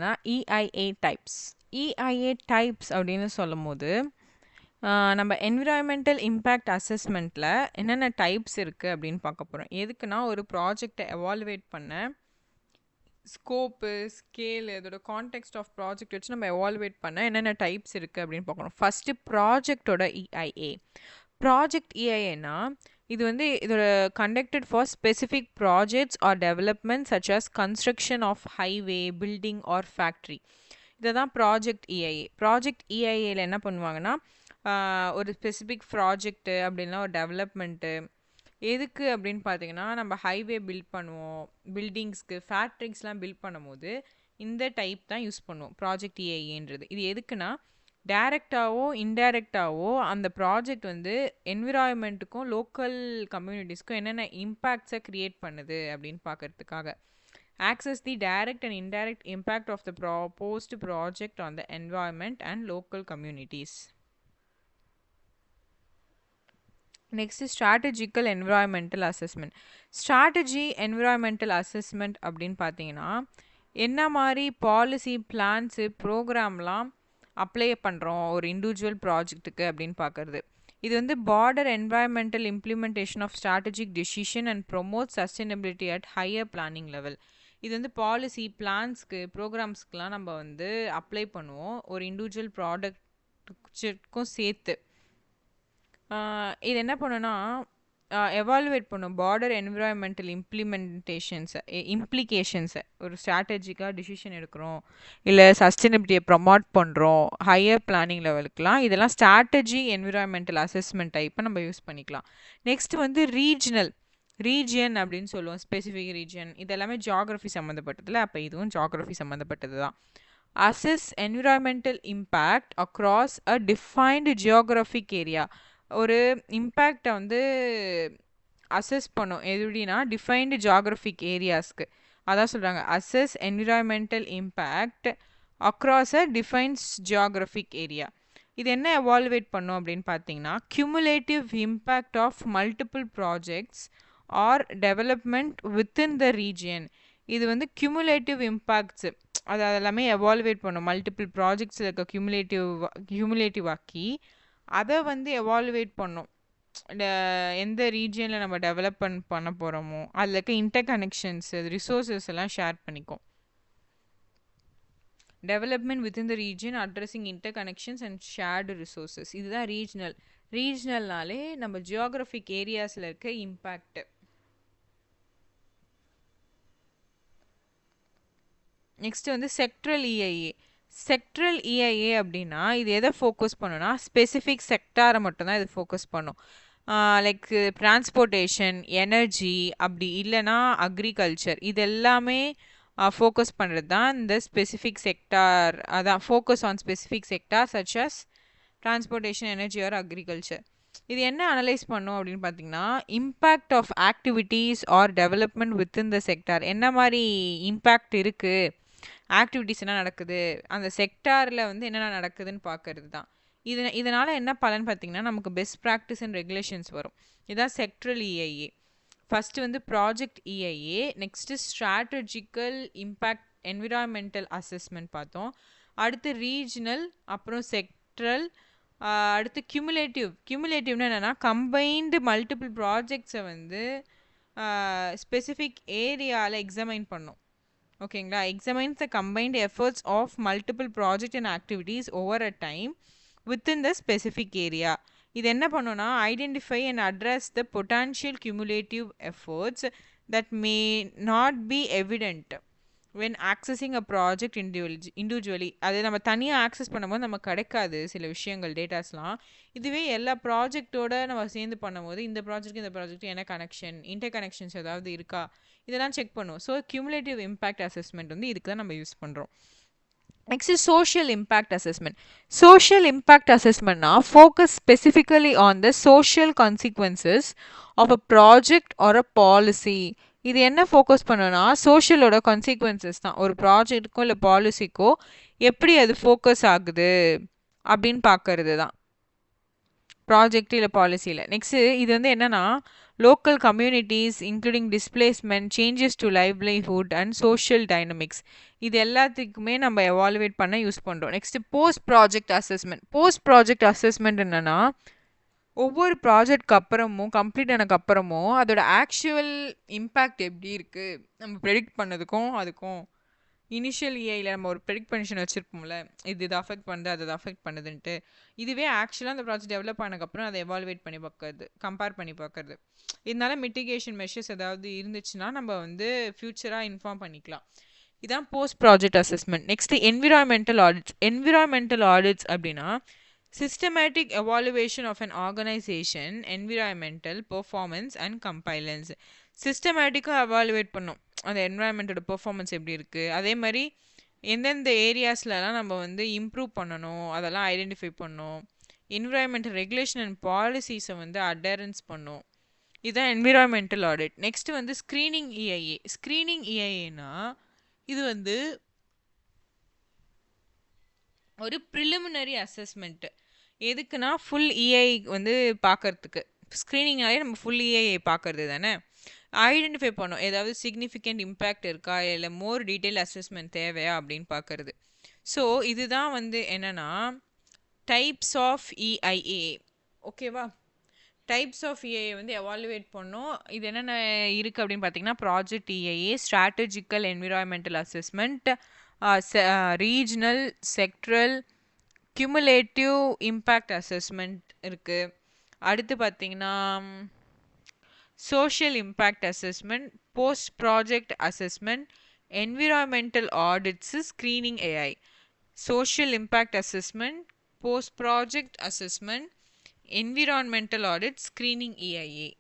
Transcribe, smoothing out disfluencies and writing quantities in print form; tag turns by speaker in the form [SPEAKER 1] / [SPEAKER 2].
[SPEAKER 1] என்னன்னா EIA types. EIA types அப்படின்னு சொல்லும்போது நம்ம என்விரான்மெண்டல் இம்பேக்ட் அசஸ்மெண்ட்டில் என்னென்ன டைப்ஸ் இருக்குது அப்படின்னு பார்க்க போகிறோம். எதுக்குன்னா ஒரு ப்ராஜெக்டை எவாலுவேட் பண்ண ஸ்கோப்பு ஸ்கேல் இதோட கான்டெக்ஸ்ட் ஆஃப் ப்ராஜெக்ட் வச்சு நம்ம எவாலுவேட் பண்ண என்னென்ன டைப்ஸ் இருக்குது அப்படின்னு பார்க்கணும். ஃபஸ்ட்டு ப்ராஜெக்டோட EIA. ப்ராஜெக்ட் EIAனா இது வந்து இதோட conducted for specific projects or development such as construction of highway building or factory. இதை தான் ப்ராஜெக்ட் EIA. ப்ராஜெக்ட் EIAல என்ன பண்ணுவாங்கன்னா ஒரு ஸ்பெசிஃபிக் ப்ராஜெக்ட்டு அப்படின்னா ஒரு டெவலப்மெண்ட்டு எதுக்கு அப்படின்னு பார்த்தீங்கன்னா நம்ம ஹைவே பில்ட் பண்ணுவோம், பில்டிங்ஸ்க்கு ஃபேக்ட்ரிஸ்லாம் பில்ட் பண்ணும்போது இந்த டைப் தான் யூஸ் பண்ணுவோம் ப்ராஜெக்ட் EIAன்றது. இது எதுக்குன்னா டைரெக்டாவோ இன்டைரக்டாவோ அந்த ப்ராஜெக்ட் வந்து என்விரான்மெண்ட்டுக்கும் லோக்கல் கம்யூனிட்டிஸ்க்கும் என்னென்ன இம்பேக்ட்ஸை க்ரியேட் பண்ணுது அப்படின்னு பார்க்கறதுக்காக. Assess the direct and indirect impact of the proposed project on the environment and local communities. Next strategical environmental assessment. Strategy environmental assessment அப்படின்னு பார்த்தீங்கன்னா என்ன மாதிரி பாலிசி பிளான்ஸு ப்ரோக்ராம்லாம் அப்ளை பண்ணுறோம் ஒரு இண்டிவிஜுவல் ப்ராஜெக்ட்டுக்கு அப்படின்னு பார்க்குறது. இது வந்து broader environmental implementation of strategic decision and promote sustainability at higher planning level. இது வந்து பாலிசி பிளான்ஸ்க்கு ப்ரோக்ராம்ஸ்க்கெலாம் நம்ம வந்து அப்ளை பண்ணுவோம் ஒரு இண்டிவிஜுவல் ப்ராடக்ட்டுக்கும் சேர்த்து. இது என்ன பண்ணுன்னா எவாலுவேட் பண்ணும் பார்டர் என்விரான்மெண்டல் இம்ப்ளிகேஷன்ஸை. ஒரு ஸ்ட்ராட்டஜிக்காக டிசிஷன் எடுக்கிறோம் இல்லை சஸ்டைனபிலிட்டியை ப்ரமோட் பண்ணுறோம் ஹையர் பிளானிங் லெவலுக்குலாம் இதெல்லாம் ஸ்ட்ராட்டஜி என்விரான்மெண்டல் அசஸ்மெண்ட் டைப்பை நம்ம யூஸ் பண்ணிக்கலாம். நெக்ஸ்ட் வந்து ரீஜியன் அப்படின்னு சொல்லுவோம். ஸ்பெசிஃபிக் ரீஜியன் இதெல்லாமே ஜியாகிரஃபி சம்மந்தப்பட்டதில்ல, அப்போ இதுவும் ஜியாகிரஃபி சம்மந்தப்பட்டது தான். Assess environmental impact across a defined geographic area. ஒரு இம்பேக்டை வந்து அசஸ் பண்ணும் எப்படின்னா டிஃபைன்டு ஜியாகிரஃபிக் ஏரியாஸ்க்கு. அதான் சொல்கிறாங்க assess environmental impact across a defined geographic area. இது என்ன எவாலுவேட் பண்ணும் அப்படின்னு பார்த்தீங்கன்னா cumulative impact of multiple projects or development within the region. இது வந்து கியூமுலேட்டிவ் இம்பேக்ட்ஸு அது எல்லாமே எவாலுவேட் பண்ணும். மல்டிபிள் ப்ராஜெக்ட்ஸில் இருக்க கியூமுலேட்டிவ் ஆக்கி அதை வந்து எவாலுவேட் பண்ணும். எந்த ரீஜியனில் நம்ம டெவலப் பண்ண போகிறோமோ அதில் இருக்க இன்டர் கனெக்ஷன்ஸ் ரிசோர்ஸஸ் எல்லாம் ஷேர் பண்ணிக்கும். Development within the region addressing inter connections and shared resources. இதுதான் ரீஜனல்னாலே நம்ம ஜியோகிராஃபிக் ஏரியாஸில் இருக்க இம்பேக்ட். நெக்ஸ்ட் வந்து செக்ட்ரல் EIA. செக்ட்ரல் EIA அப்படின்னா இது எதை ஃபோக்கஸ் பண்ணுன்னா ஸ்பெசிஃபிக் செக்டாரை மட்டும்தான் இது ஃபோக்கஸ் பண்ணும். லைக் டிரான்ஸ்போர்ட்டேஷன், எனர்ஜி, அப்படி இல்லைன்னா அக்ரிகல்ச்சர், இது எல்லாமே ஃபோக்கஸ் பண்ணுறது தான் இந்த ஸ்பெசிஃபிக் செக்டார். அதான் focus on specific sector such as transportation, energy or agriculture. இது என்ன அனலைஸ் பண்ணும் அப்படின்னு பார்த்தீங்கன்னா impact of activities or development within the sector. என்ன மாதிரி இம்பேக்ட் இருக்குது, ஆக்டிவிட்டீஸ் என்ன நடக்குது, அந்த செக்டாரில் வந்து என்னென்ன நடக்குதுன்னு பார்க்கறது தான். இதனால் என்ன பலன் பார்த்தீங்கன்னா நமக்கு பெஸ்ட் ப்ராக்டிஸ் அண்ட் ரெகுலேஷன்ஸ் வரும். இதுதான் செக்ட்ரல் EIA. ஃபஸ்ட்டு வந்து project EIA, next strategical impact environmental assessment பார்த்தோம். அடுத்து ரீஜனல், அப்புறம் செக்ட்ரல், அடுத்து கியூமுலேட்டிவ்னு என்னென்னா கம்பைன்டு மல்டிபிள் ப்ராஜெக்ட்ஸை வந்து ஸ்பெசிஃபிக் ஏரியாவில் எக்ஸாமைன் பண்ணும். ஓகேங்களா? Examines the combined efforts of multiple project and activities over a time within the specific area. இது என்ன பண்ணுன்னா identify and address the potential cumulative efforts that may not be evident when accessing a project individually. அது நம்ம தனியாக access பண்ணும்போது நமக்கு கிடைக்காது சில விஷயங்கள், டேட்டாஸ்லாம். இதுவே எல்லா ப்ராஜெக்டோட நம்ம சேர்ந்து பண்ணும்போது இந்த ப்ராஜெக்ட் என்ன கனெக்ஷன், இன்டர் கனெக்ஷன்ஸ் ஏதாவது இருக்கா, இதெல்லாம் செக் பண்ணுவோம். ஸோ கியூமுலேட்டிவ் இம்பேக்ட் அசஸ்மெண்ட் வந்து இதுக்கு தான் நம்ம யூஸ் பண்ணுறோம். Next social impact assessment. Social impact அசஸ்மெண்ட்னா focus specifically on the social consequences of a project or a policy. இது என்ன ஃபோக்கஸ் பண்ணுன்னா சோஷியலோட கான்சிக்வன்சஸ் தான். ஒரு ப்ராஜெக்ட்டுக்கோ இல்லை பாலிசிக்கோ எப்படி அது ஃபோக்கஸ் ஆகுது அப்படின்னு பார்க்கறது தான் ப்ராஜெக்ட் இல்லை பாலிசியில். நெக்ஸ்ட்டு இது வந்து என்னென்னா local communities including displacement, changes to livelihood and social dynamics. இது எல்லாத்துக்குமே நம்ம எவாலுவேட் பண்ண யூஸ் பண்ணுறோம். Next post project assessment. Post project assessment என்னன்னா ஒவ்வொரு ப்ராஜெக்ட்க்கு அப்புறமும் கம்ப்ளீட் ஆனதுக்கு அப்புறமும் அதோட ஆக்சுவல் இம்பேக்ட் எப்படி இருக்குது நம்ம ப்ரெடிக்ட் பண்ணதுக்கும் அதுக்கும் இனிஷியல் ஏஐயில் நம்ம ஒரு ப்ரெடிக்ஷன் வச்சுருப்போம்ல, இது அஃபெக்ட் பண்ணுது அது அஃபெக்ட் பண்ணுதுன்ட்டு. இதுவே ஆக்சுவலாக அந்த ப்ராஜெக்ட் டெவலப் ஆனதுக்கப்புறம் அதை எவாலுவேட் பண்ணி பார்க்கறது, கம்பேர் பண்ணி பார்க்கறது. இதனால மிட்டிகேஷன் மெஷர்ஸ் ஏதாவது இருந்துச்சுன்னா நம்ம வந்து ஃப்யூச்சராக இன்ஃபார்ம் பண்ணிக்கலாம். இதான் post project assessment. Next environmental audits. Environmental audits அப்படின்னா systematic evaluation of an organization environmental performance and compliance. சிஸ்டமேட்டிக்காக எவாலுவேட் பண்ணும் அந்த என்விரான்மெண்ட்டோட பெர்ஃபார்மன்ஸ் எப்படி இருக்குது, அதே மாதிரி எந்தெந்த ஏரியாஸ்லலாம் நம்ம வந்து இம்ப்ரூவ் பண்ணணும் அதெல்லாம் ஐடென்டிஃபை பண்ணணும். என்விரான்மெண்டல் ரெகுலேஷன் அண்ட் பாலிசிஸை வந்து அடரன்ஸ் பண்ணும். இதுதான் என்விரான்மெண்டல் ஆடிட். நெக்ஸ்ட் வந்து ஸ்க்ரீனிங் இஐஏ. ஸ்க்ரீனிங் இஐஏனா இது வந்து ஒரு ப்ரிலிமினரி அசஸ்மெண்ட்டு. எதுக்குன்னா ஃபுல் இஐ வந்து பார்க்கறதுக்கு. ஸ்க்ரீனிங்னாலே நம்ம ஃபுல் இஐஏ பார்க்கறது தானே. ஐடென்டிஃபை பண்ணோம் ஏதாவது சிக்னிஃபிகண்ட் இம்பேக்ட் இருக்கா இல்லை மோர் டீட்டெயில் அசஸ்மெண்ட் தேவையா அப்படின்னு பார்க்கறது. ஸோ இதுதான் வந்து என்னென்னா டைப்ஸ் ஆஃப் இஐஏ. ஓகேவா? டைப்ஸ் ஆஃப் இஐஏ வந்து எவாலுவேட் பண்ணோம். இது என்னென்ன இருக்குது அப்படின்னு பார்த்தீங்கன்னா project EIA, strategical environmental assessment, regional, sectoral, cumulative impact assessment இருக்குது. அடுத்து பார்த்தீங்கன்னா social impact assessment, post project assessment, environmental audits, screening AI. social impact assessment, post project assessment, environmental audit, screening EIA.